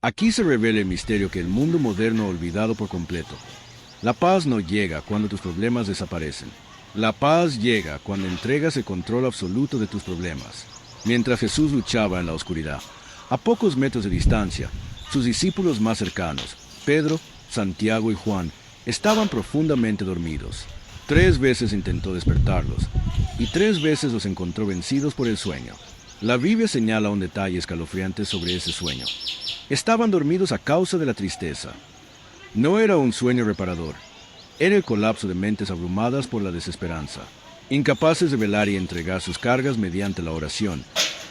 Aquí se revela el misterio que el mundo moderno ha olvidado por completo. La paz no llega cuando tus problemas desaparecen. La paz llega cuando entregas el control absoluto de tus problemas. Mientras Jesús luchaba en la oscuridad, a pocos metros de distancia, sus discípulos más cercanos, Pedro, Santiago y Juan, estaban profundamente dormidos. 3 veces intentó despertarlos, y 3 veces los encontró vencidos por el sueño. La Biblia señala un detalle escalofriante sobre ese sueño. Estaban dormidos a causa de la tristeza. No era un sueño reparador. Era el colapso de mentes abrumadas por la desesperanza. Incapaces de velar y entregar sus cargas mediante la oración,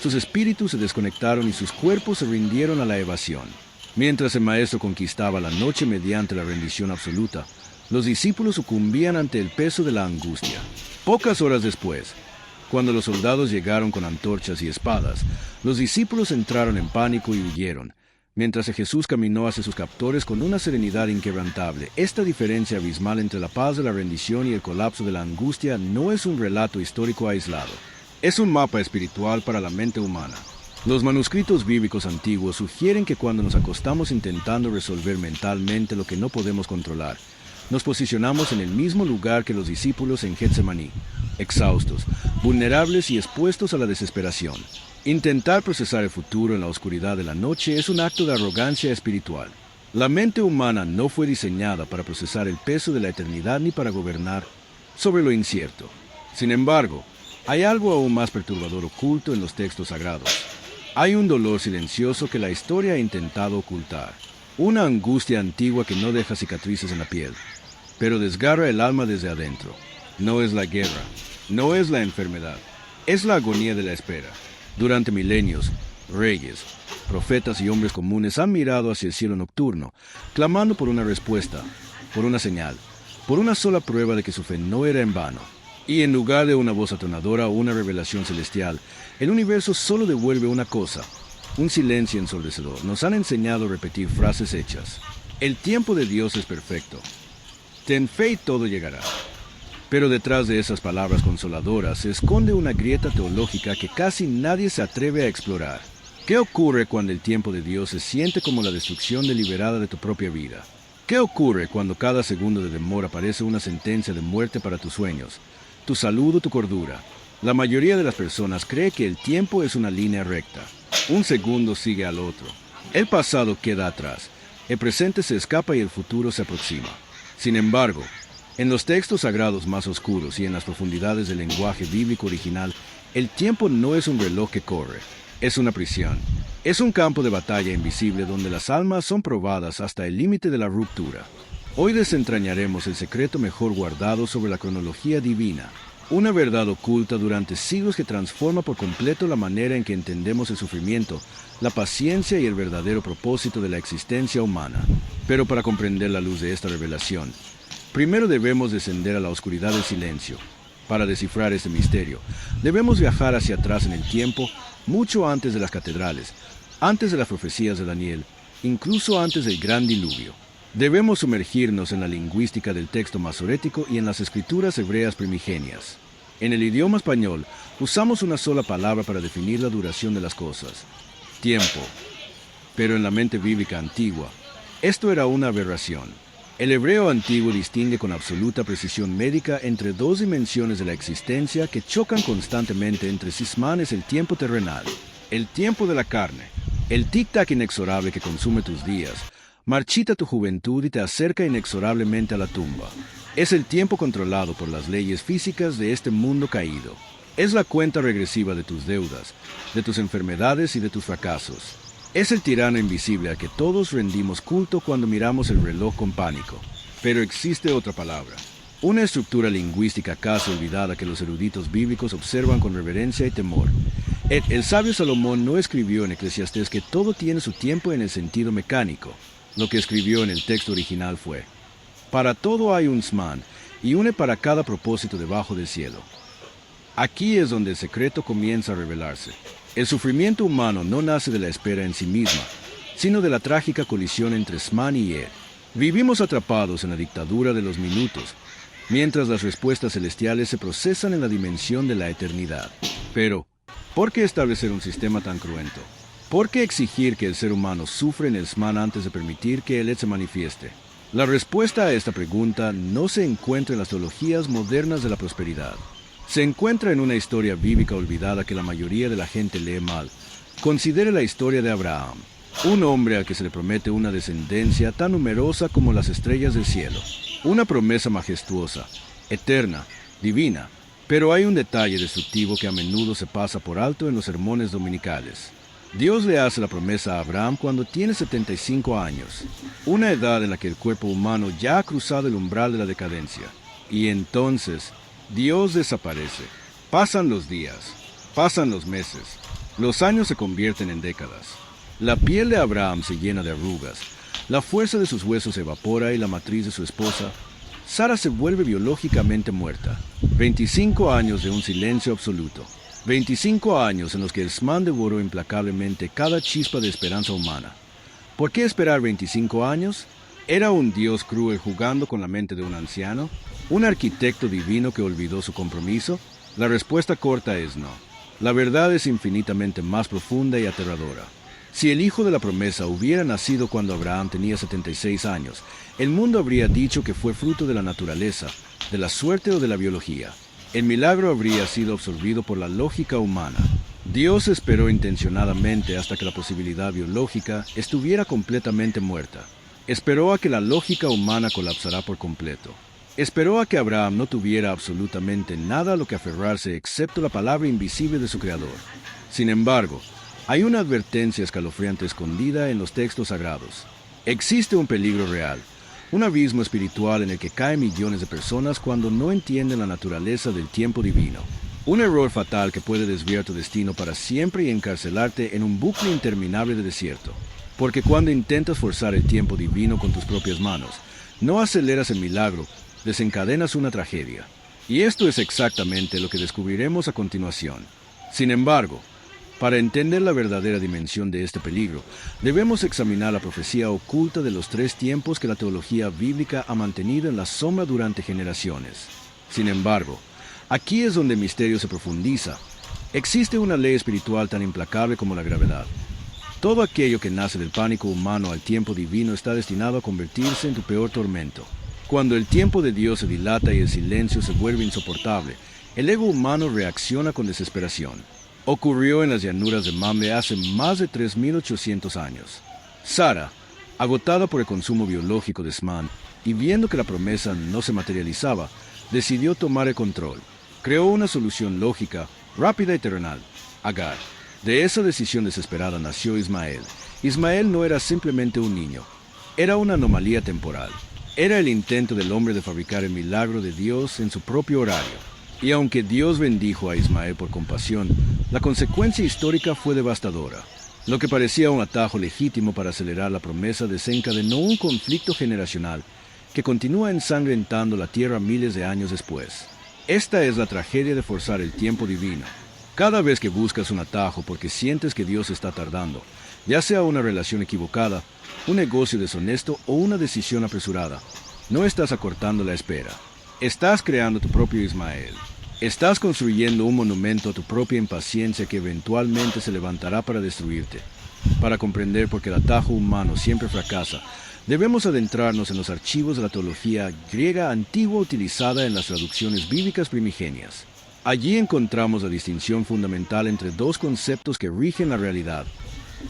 sus espíritus se desconectaron y sus cuerpos se rindieron a la evasión. Mientras el Maestro conquistaba la noche mediante la rendición absoluta, los discípulos sucumbían ante el peso de la angustia. Pocas horas después, cuando los soldados llegaron con antorchas y espadas, los discípulos entraron en pánico y huyeron, mientras Jesús caminó hacia sus captores con una serenidad inquebrantable. Esta diferencia abismal entre la paz de la rendición y el colapso de la angustia no es un relato histórico aislado. Es un mapa espiritual para la mente humana. Los manuscritos bíblicos antiguos sugieren que cuando nos acostamos intentando resolver mentalmente lo que no podemos controlar, nos posicionamos en el mismo lugar que los discípulos en Getsemaní, exhaustos, vulnerables y expuestos a la desesperación. Intentar procesar el futuro en la oscuridad de la noche es un acto de arrogancia espiritual. La mente humana no fue diseñada para procesar el peso de la eternidad ni para gobernar sobre lo incierto. Sin embargo, hay algo aún más perturbador oculto en los textos sagrados. Hay un dolor silencioso que la historia ha intentado ocultar. Una angustia antigua que no deja cicatrices en la piel, pero desgarra el alma desde adentro. No es la guerra, no es la enfermedad, es la agonía de la espera. Durante milenios, reyes, profetas y hombres comunes han mirado hacia el cielo nocturno, clamando por una respuesta, por una señal, por una sola prueba de que su fe no era en vano. Y en lugar de una voz atronadora o una revelación celestial, el universo solo devuelve una cosa: un silencio ensordecedor. Nos han enseñado a repetir frases hechas. El tiempo de Dios es perfecto. Ten fe y todo llegará. Pero detrás de esas palabras consoladoras se esconde una grieta teológica que casi nadie se atreve a explorar. ¿Qué ocurre cuando el tiempo de Dios se siente como la destrucción deliberada de tu propia vida? ¿Qué ocurre cuando cada segundo de demora parece una sentencia de muerte para tus sueños, tu salud o tu cordura? La mayoría de las personas cree que el tiempo es una línea recta. Un segundo sigue al otro. El pasado queda atrás, el presente se escapa y el futuro se aproxima. Sin embargo, en los textos sagrados más oscuros y en las profundidades del lenguaje bíblico original, el tiempo no es un reloj que corre, es una prisión. Es un campo de batalla invisible donde las almas son probadas hasta el límite de la ruptura. Hoy desentrañaremos el secreto mejor guardado sobre la cronología divina, una verdad oculta durante siglos que transforma por completo la manera en que entendemos el sufrimiento, la paciencia y el verdadero propósito de la existencia humana. Pero para comprender la luz de esta revelación, primero debemos descender a la oscuridad del silencio. Para descifrar este misterio, debemos viajar hacia atrás en el tiempo, mucho antes de las catedrales, antes de las profecías de Daniel, incluso antes del gran diluvio. Debemos sumergirnos en la lingüística del texto masorético y en las escrituras hebreas primigenias. En el idioma español, usamos una sola palabra para definir la duración de las cosas: tiempo. Pero en la mente bíblica antigua, esto era una aberración. El hebreo antiguo distingue con absoluta precisión médica entre 2 dimensiones de la existencia que chocan constantemente entre sí. Zman es el tiempo terrenal, el tiempo de la carne, el tic-tac inexorable que consume tus días, marchita tu juventud y te acerca inexorablemente a la tumba. Es el tiempo controlado por las leyes físicas de este mundo caído. Es la cuenta regresiva de tus deudas, de tus enfermedades y de tus fracasos. Es el tirano invisible al que todos rendimos culto cuando miramos el reloj con pánico. Pero existe otra palabra, una estructura lingüística casi olvidada que los eruditos bíblicos observan con reverencia y temor. El sabio Salomón no escribió en Eclesiastés que todo tiene su tiempo en el sentido mecánico. Lo que escribió en el texto original fue: para todo hay un Zman, y une para cada propósito debajo del cielo. Aquí es donde el secreto comienza a revelarse. El sufrimiento humano no nace de la espera en sí misma, sino de la trágica colisión entre Zman y Ed. Vivimos atrapados en la dictadura de los minutos, mientras las respuestas celestiales se procesan en la dimensión de la eternidad. Pero, ¿por qué establecer un sistema tan cruento? ¿Por qué exigir que el ser humano sufra en el Zman antes de permitir que Él se manifieste? La respuesta a esta pregunta no se encuentra en las teologías modernas de la prosperidad. Se encuentra en una historia bíblica olvidada que la mayoría de la gente lee mal. Considere la historia de Abraham, un hombre al que se le promete una descendencia tan numerosa como las estrellas del cielo. Una promesa majestuosa, eterna, divina, pero hay un detalle destructivo que a menudo se pasa por alto en los sermones dominicales. Dios le hace la promesa a Abraham cuando tiene 75 años, una edad en la que el cuerpo humano ya ha cruzado el umbral de la decadencia. Y entonces, Dios desaparece. Pasan los días, pasan los meses, los años se convierten en décadas. La piel de Abraham se llena de arrugas, la fuerza de sus huesos se evapora y la matriz de su esposa, Sara, se vuelve biológicamente muerta. 25 años de un silencio absoluto. 25 años en los que el Zman devoró implacablemente cada chispa de esperanza humana. ¿Por qué esperar 25 años? ¿Era un Dios cruel jugando con la mente de un anciano? ¿Un arquitecto divino que olvidó su compromiso? La respuesta corta es no. La verdad es infinitamente más profunda y aterradora. Si el hijo de la promesa hubiera nacido cuando Abraham tenía 76 años, el mundo habría dicho que fue fruto de la naturaleza, de la suerte o de la biología. El milagro habría sido absorbido por la lógica humana. Dios esperó intencionadamente hasta que la posibilidad biológica estuviera completamente muerta. Esperó a que la lógica humana colapsara por completo. Esperó a que Abraham no tuviera absolutamente nada a lo que aferrarse excepto la palabra invisible de su Creador. Sin embargo, hay una advertencia escalofriante escondida en los textos sagrados. Existe un peligro real, un abismo espiritual en el que caen millones de personas cuando no entienden la naturaleza del tiempo divino. Un error fatal que puede desviar tu destino para siempre y encarcelarte en un bucle interminable de desierto. Porque cuando intentas forzar el tiempo divino con tus propias manos, no aceleras el milagro, desencadenas una tragedia. Y esto es exactamente lo que descubriremos a continuación. Sin embargo, para entender la verdadera dimensión de este peligro, debemos examinar la profecía oculta de los 3 tiempos que la teología bíblica ha mantenido en la sombra durante generaciones. Sin embargo, aquí es donde el misterio se profundiza. Existe una ley espiritual tan implacable como la gravedad. Todo aquello que nace del pánico humano al tiempo divino está destinado a convertirse en tu peor tormento. Cuando el tiempo de Dios se dilata y el silencio se vuelve insoportable, el ego humano reacciona con desesperación. Ocurrió en las llanuras de Mamre hace más de 3.800 años. Sara, agotada por el consumo biológico de Zman y viendo que la promesa no se materializaba, decidió tomar el control. Creó una solución lógica, rápida y terrenal: Agar. De esa decisión desesperada nació Ismael. Ismael no era simplemente un niño, era una anomalía temporal. Era el intento del hombre de fabricar el milagro de Dios en su propio horario. Y aunque Dios bendijo a Ismael por compasión, la consecuencia histórica fue devastadora. Lo que parecía un atajo legítimo para acelerar la promesa desencadenó un conflicto generacional que continúa ensangrentando la tierra miles de años después. Esta es la tragedia de forzar el tiempo divino. Cada vez que buscas un atajo porque sientes que Dios está tardando, ya sea una relación equivocada, un negocio deshonesto o una decisión apresurada, no estás acortando la espera. Estás creando tu propio Ismael. Estás construyendo un monumento a tu propia impaciencia que eventualmente se levantará para destruirte. Para comprender por qué el atajo humano siempre fracasa, debemos adentrarnos en los archivos de la teología griega antigua utilizada en las traducciones bíblicas primigenias. Allí encontramos la distinción fundamental entre 2 conceptos que rigen la realidad: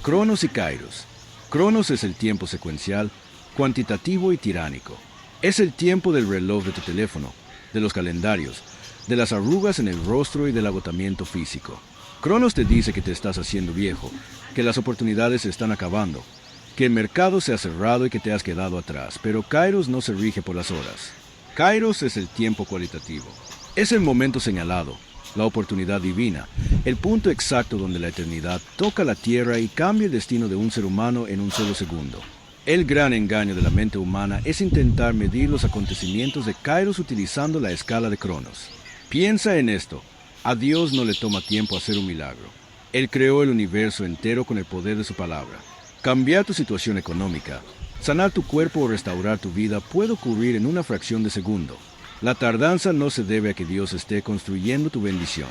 Cronos y Kairos. Cronos es el tiempo secuencial, cuantitativo y tiránico. Es el tiempo del reloj de tu teléfono, de los calendarios, de las arrugas en el rostro y del agotamiento físico. Cronos te dice que te estás haciendo viejo, que las oportunidades se están acabando, que el mercado se ha cerrado y que te has quedado atrás, pero Kairos no se rige por las horas. Kairos es el tiempo cualitativo. Es el momento señalado, la oportunidad divina, el punto exacto donde la eternidad toca la tierra y cambia el destino de un ser humano en un solo segundo. El gran engaño de la mente humana es intentar medir los acontecimientos de Kairos utilizando la escala de Cronos. Piensa en esto: a Dios no le toma tiempo hacer un milagro. Él creó el universo entero con el poder de su palabra. Cambiar tu situación económica, sanar tu cuerpo o restaurar tu vida puede ocurrir en una fracción de segundo. La tardanza no se debe a que Dios esté construyendo tu bendición.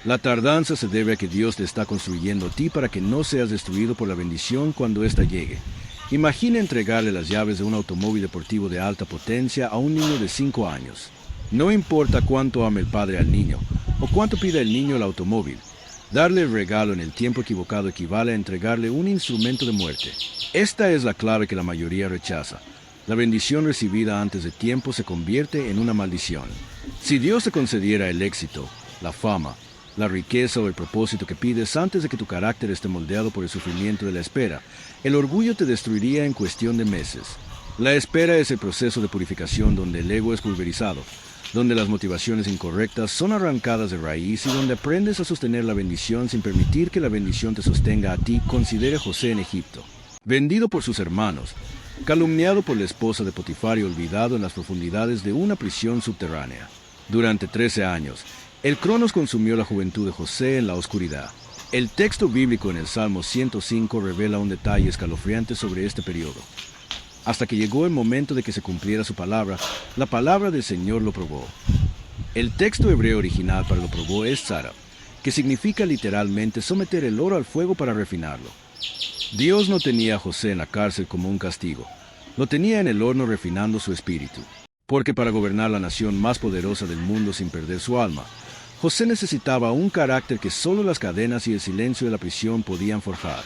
La tardanza se debe a que Dios te está construyendo a ti para que no seas destruido por la bendición cuando ésta llegue. Imagina entregarle las llaves de un automóvil deportivo de alta potencia a un niño de 5 años. No importa cuánto ame el padre al niño, o cuánto pida el niño el automóvil. Darle el regalo en el tiempo equivocado equivale a entregarle un instrumento de muerte. Esta es la clave que la mayoría rechaza. La bendición recibida antes de tiempo se convierte en una maldición. Si Dios te concediera el éxito, la fama, la riqueza o el propósito que pides antes de que tu carácter esté moldeado por el sufrimiento de la espera, el orgullo te destruiría en cuestión de meses. La espera es el proceso de purificación donde el ego es pulverizado, donde las motivaciones incorrectas son arrancadas de raíz y donde aprendes a sostener la bendición sin permitir que la bendición te sostenga a ti. Considera a José en Egipto, vendido por sus hermanos, calumniado por la esposa de Potifar y olvidado en las profundidades de una prisión subterránea. Durante 13 años, el Cronos consumió la juventud de José en la oscuridad. El texto bíblico en el Salmo 105 revela un detalle escalofriante sobre este periodo. Hasta que llegó el momento de que se cumpliera su palabra, la palabra del Señor lo probó. El texto hebreo original para lo probó es tzara, que significa literalmente someter el oro al fuego para refinarlo. Dios no tenía a José en la cárcel como un castigo, lo tenía en el horno refinando su espíritu. Porque para gobernar la nación más poderosa del mundo sin perder su alma, José necesitaba un carácter que solo las cadenas y el silencio de la prisión podían forjar.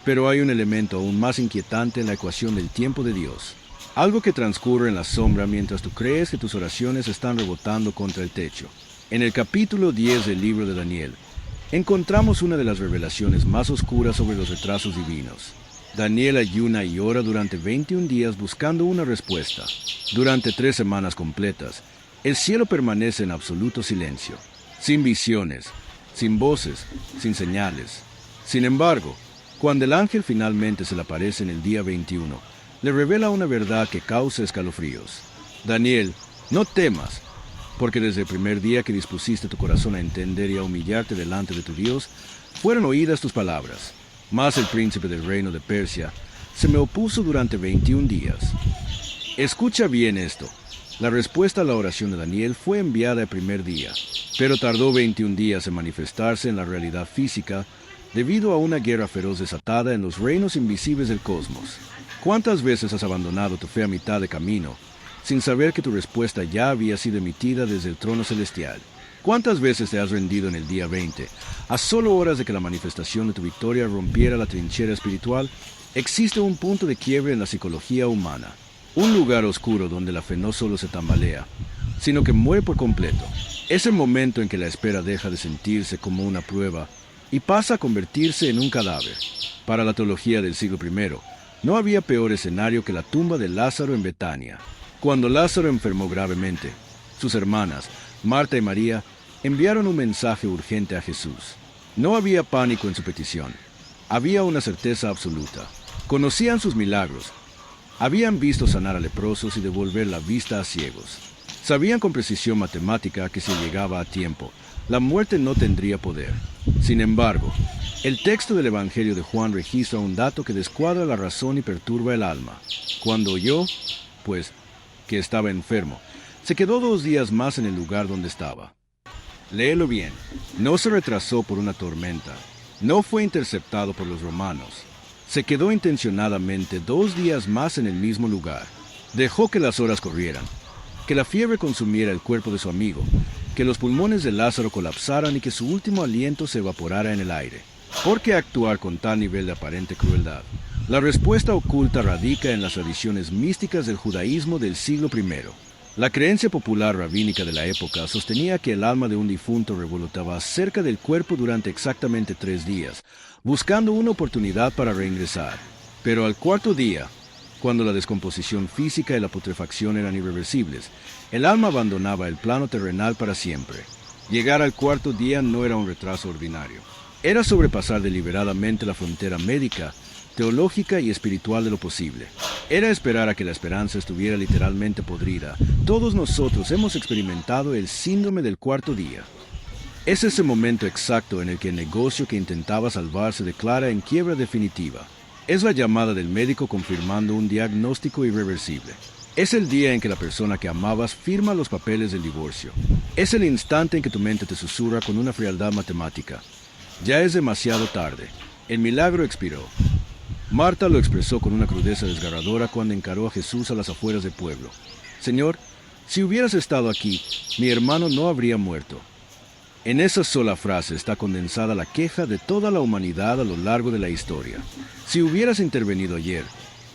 Pero hay un elemento aún más inquietante en la ecuación del tiempo de Dios. Algo que transcurre en la sombra mientras tú crees que tus oraciones están rebotando contra el techo. En el capítulo 10 del libro de Daniel, encontramos una de las revelaciones más oscuras sobre los retrasos divinos. Daniel ayuna y ora durante 21 días buscando una respuesta. Durante 3 semanas completas, el cielo permanece en absoluto silencio. Sin visiones, sin voces, sin señales. Sin embargo, cuando el ángel finalmente se le aparece en el día 21, le revela una verdad que causa escalofríos. Daniel, no temas, porque desde el primer día que dispusiste tu corazón a entender y a humillarte delante de tu Dios, fueron oídas tus palabras. Mas el príncipe del reino de Persia se me opuso durante 21 días. Escucha bien esto. La respuesta a la oración de Daniel fue enviada el primer día, pero tardó 21 días en manifestarse en la realidad física debido a una guerra feroz desatada en los reinos invisibles del cosmos. ¿Cuántas veces has abandonado tu fe a mitad de camino, sin saber que tu respuesta ya había sido emitida desde el trono celestial? ¿Cuántas veces te has rendido en el día 20, a solo horas de que la manifestación de tu victoria rompiera la trinchera espiritual? Existe un punto de quiebre en la psicología humana. Un lugar oscuro donde la fe no solo se tambalea, sino que muere por completo. Es el momento en que la espera deja de sentirse como una prueba y pasa a convertirse en un cadáver. Para la teología del siglo I, no había peor escenario que la tumba de Lázaro en Betania. Cuando Lázaro enfermó gravemente, sus hermanas, Marta y María, enviaron un mensaje urgente a Jesús. No había pánico en su petición. Había una certeza absoluta. Conocían sus milagros. Habían visto sanar a leprosos y devolver la vista a ciegos. Sabían con precisión matemática que si llegaba a tiempo, la muerte no tendría poder. Sin embargo, el texto del Evangelio de Juan registra un dato que descuadra la razón y perturba el alma. Cuando oyó, pues, que estaba enfermo, se quedó 2 días más en el lugar donde estaba. Léelo bien. No se retrasó por una tormenta. No fue interceptado por los romanos. Se quedó intencionadamente 2 días más en el mismo lugar. Dejó que las horas corrieran, que la fiebre consumiera el cuerpo de su amigo, que los pulmones de Lázaro colapsaran y que su último aliento se evaporara en el aire. ¿Por qué actuar con tal nivel de aparente crueldad? La respuesta oculta radica en las tradiciones místicas del judaísmo del siglo I. La creencia popular rabínica de la época sostenía que el alma de un difunto revolotaba cerca del cuerpo durante exactamente 3 días, buscando una oportunidad para reingresar. Pero al 4.º día, cuando la descomposición física y la putrefacción eran irreversibles, el alma abandonaba el plano terrenal para siempre. Llegar al 4.º día no era un retraso ordinario. Era sobrepasar deliberadamente la frontera médica, teológica y espiritual de lo posible. Era esperar a que la esperanza estuviera literalmente podrida. Todos nosotros hemos experimentado el síndrome del 4.º día. Es ese momento exacto en el que el negocio que intentaba salvar se declara en quiebra definitiva. Es la llamada del médico confirmando un diagnóstico irreversible. Es el día en que la persona que amabas firma los papeles del divorcio. Es el instante en que tu mente te susurra con una frialdad matemática: ya es demasiado tarde. El milagro expiró. Marta lo expresó con una crudeza desgarradora cuando encaró a Jesús a las afueras del pueblo. Señor, si hubieras estado aquí, mi hermano no habría muerto. En esa sola frase está condensada la queja de toda la humanidad a lo largo de la historia. Si hubieras intervenido ayer,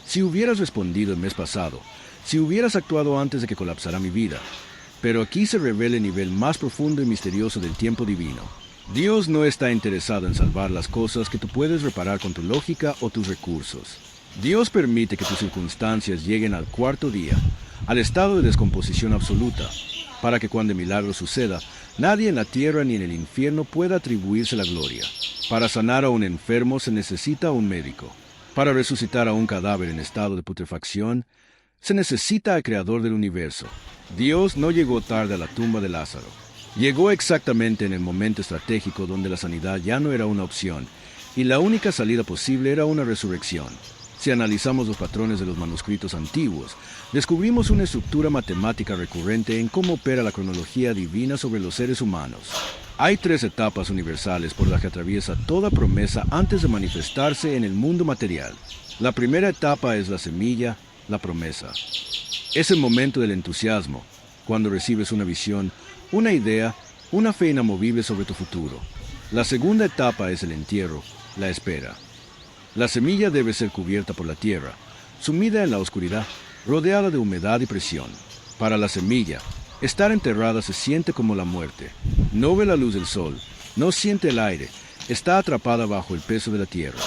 si hubieras respondido el mes pasado, si hubieras actuado antes de que colapsara mi vida. Pero aquí se revela el nivel más profundo y misterioso del tiempo divino. Dios no está interesado en salvar las cosas que tú puedes reparar con tu lógica o tus recursos. Dios permite que tus circunstancias lleguen al cuarto día, al estado de descomposición absoluta, para que cuando el milagro suceda, nadie en la tierra ni en el infierno pueda atribuirse la gloria. Para sanar a un enfermo se necesita un médico. Para resucitar a un cadáver en estado de putrefacción, se necesita al Creador del universo. Dios no llegó tarde a la tumba de Lázaro. Llegó exactamente en el momento estratégico donde la sanidad ya no era una opción, y la única salida posible era una resurrección. Si analizamos los patrones de los manuscritos antiguos, descubrimos una estructura matemática recurrente en cómo opera la cronología divina sobre los seres humanos. Hay 3 etapas universales por las que atraviesa toda promesa antes de manifestarse en el mundo material. La primera etapa es la semilla, la promesa. Es el momento del entusiasmo, cuando recibes una visión, una idea, una fe inamovible sobre tu futuro. La segunda etapa es el entierro, la espera. La semilla debe ser cubierta por la tierra, sumida en la oscuridad, rodeada de humedad y presión. Para la semilla, estar enterrada se siente como la muerte. No ve la luz del sol, no siente el aire, está atrapada bajo el peso de la tierra.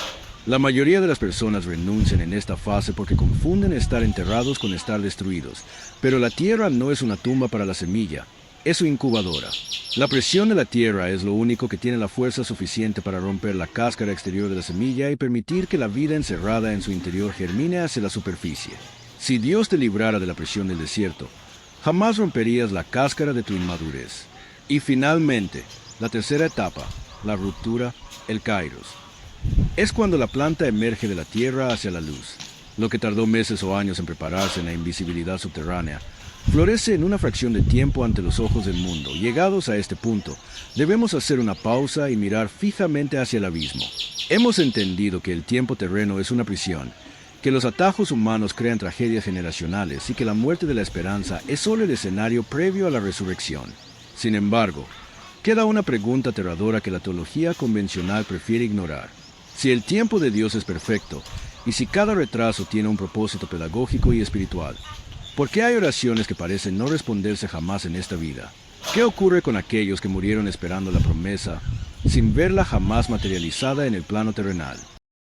La mayoría de las personas renuncian en esta fase porque confunden estar enterrados con estar destruidos, pero la tierra no es una tumba para la semilla, es su incubadora. La presión de la tierra es lo único que tiene la fuerza suficiente para romper la cáscara exterior de la semilla y permitir que la vida encerrada en su interior germine hacia la superficie. Si Dios te librara de la presión del desierto, jamás romperías la cáscara de tu inmadurez. Y finalmente, la tercera etapa, la ruptura, el kairos. Es cuando la planta emerge de la tierra hacia la luz. Lo que tardó meses o años en prepararse en la invisibilidad subterránea, florece en una fracción de tiempo ante los ojos del mundo. Llegados a este punto, debemos hacer una pausa y mirar fijamente hacia el abismo. Hemos entendido que el tiempo terreno es una prisión, que los atajos humanos crean tragedias generacionales y que la muerte de la esperanza es solo el escenario previo a la resurrección. Sin embargo, queda una pregunta aterradora que la teología convencional prefiere ignorar. Si el tiempo de Dios es perfecto, y si cada retraso tiene un propósito pedagógico y espiritual, ¿por qué hay oraciones que parecen no responderse jamás en esta vida? ¿Qué ocurre con aquellos que murieron esperando la promesa, sin verla jamás materializada en el plano terrenal?